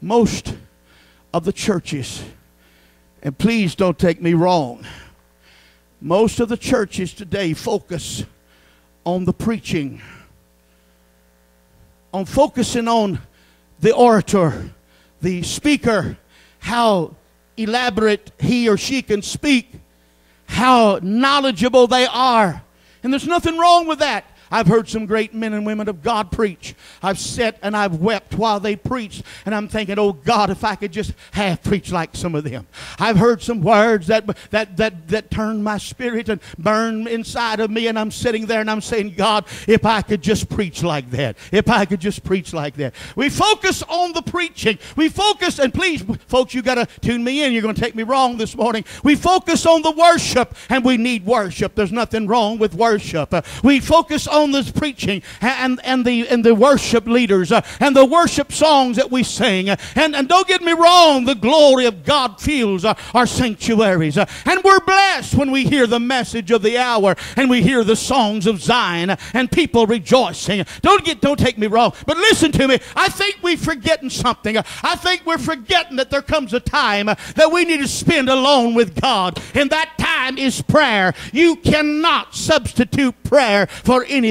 Most of the churches, and please don't take me wrong, most of the churches today focus on the preaching, on focusing on the orator, the speaker, how elaborate he or she can speak, how knowledgeable they are. And there's nothing wrong with that. I've heard some great men and women of God preach. I've sat and I've wept while they preached. And I'm thinking, oh God, if I could just half preach like some of them. I've heard some words that turn my spirit and burn inside of me. And I'm sitting there and I'm saying, God, if I could just preach like that. If I could just preach like that. We focus on the preaching. We focus, and please, folks, you got to tune me in. You're going to take me wrong this morning. We focus on the worship, and we need worship. There's nothing wrong with worship. We focus on this preaching and the worship leaders and the worship songs that we sing. And don't get me wrong, the glory of God fills our sanctuaries. And we're blessed when we hear the message of the hour and we hear the songs of Zion and people rejoicing. Don't take me wrong, but listen to me. I think we're forgetting something. I think we're forgetting that there comes a time that we need to spend alone with God. And that time is prayer. You cannot substitute prayer for anything.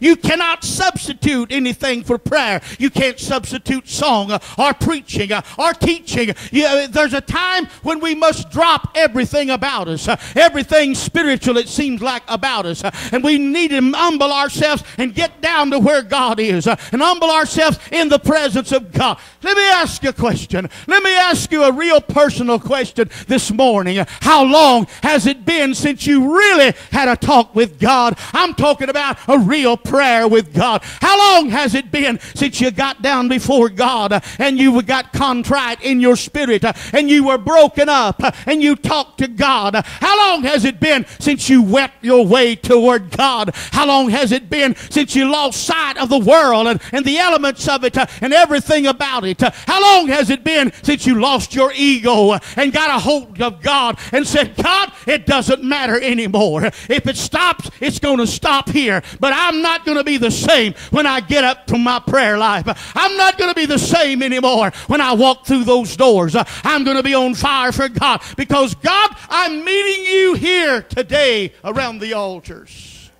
You cannot substitute anything for prayer. You can't substitute song or preaching or teaching. There's a time when we must drop everything about us, everything spiritual it seems like about us, and we need to humble ourselves and get down to where God is and humble ourselves in the presence of God. Let me ask you a question. Let me ask you a real personal question this morning. How long has it been since you really had a talk with God? I'm talking about a real prayer with God. How long has it been since you got down before God and you got contrite in your spirit and you were broken up and you talked to God? How long has it been since you wept your way toward God? How long has it been since you lost sight of the world and the elements of it and everything about it? How long has it been since you lost your ego and got a hold of God and said, God, it doesn't matter anymore. If it stops, it's going to stop here. But I'm not going to be the same when I get up from my prayer life. I'm not going to be the same anymore when I walk through those doors. I'm going to be on fire for God because, God, I'm meeting you here today around the altars.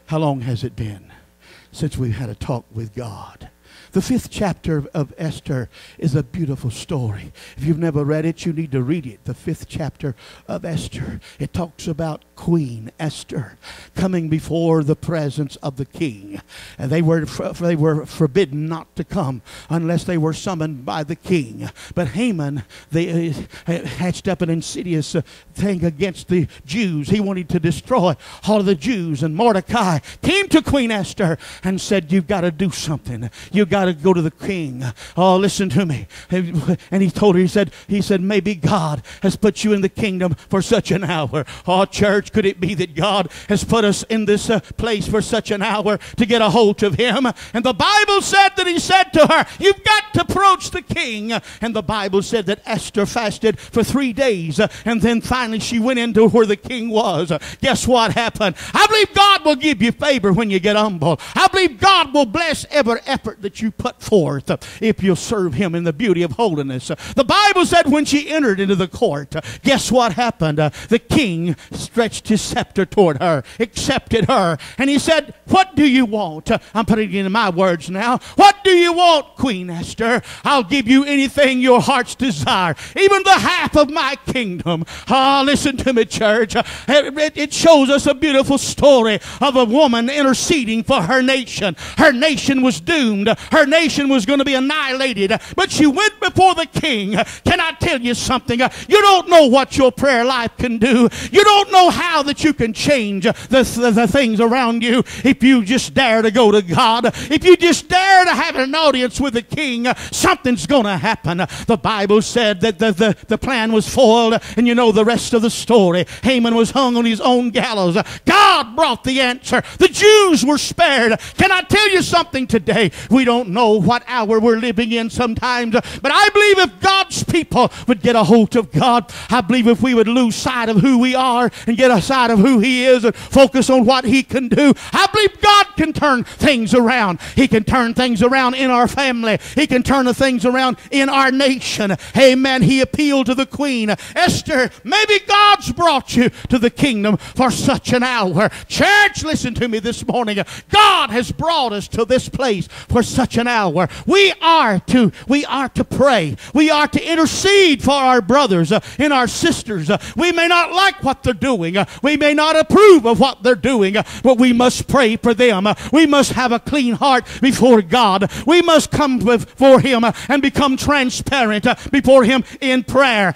How long has it been since we've had a talk with God? The 5th chapter of Esther is a beautiful story. If you've never read it, you need to read it. The 5th chapter of Esther. It talks about Queen Esther coming before the presence of the king. And they were forbidden not to come unless they were summoned by the king. But Haman, they hatched up an insidious thing against the Jews. He wanted to destroy all of the Jews. And Mordecai came to Queen Esther and said, you've got to do something. You've got to go to the king. Oh, listen to me. And he told her, he said, maybe God has put you in the kingdom for such an hour. Oh, church, could it be that God has put us in this place for such an hour to get a hold of him? And the Bible said that he said to her, you've got to approach the king. And the Bible said that Esther fasted for 3 days. And then finally she went into where the king was. Guess what happened? I believe God will give you favor when you get humble. I believe God will bless every effort that you put forth if you'll serve him in the beauty of holiness. The Bible said when she entered into the court, guess what happened? The king stretched his scepter toward her, accepted her, and he said, what do you want? I'm putting it in my words now. What do you want, Queen Esther? I'll give you anything your heart's desire, even the half of my kingdom. Listen to me, church. It shows us a beautiful story of a woman interceding for her nation. Her nation was doomed. Her nation was going to be annihilated, but she went before the king. Can I tell you something? You don't know what your prayer life can do. You don't know how that you can change the things around you if you just dare to go to God. If you just dare to have an audience with the king, something's going to happen. The Bible said that the plan was foiled, and you know the rest of the story. Haman was hung on his own gallows. God brought the answer. The Jews were spared. Can I tell you something today? We don't don't know what hour we're living in sometimes, but I believe if God's people would get a hold of God, I believe if we would lose sight of who we are and get a sight of who He is and focus on what He can do, I believe God can turn things around. He can turn things around in our family. He can turn the things around in our nation. Amen. He appealed to the queen Esther. Maybe God's brought you to the kingdom for such an hour. Church, listen to me this morning. God has brought us to this place for such an hour. We are to pray. We are to intercede for our brothers and our sisters. We may not like what they're doing. We may not approve of what they're doing, but we must pray for them. We must have a clean heart before God. We must come before Him and become transparent before Him in prayer.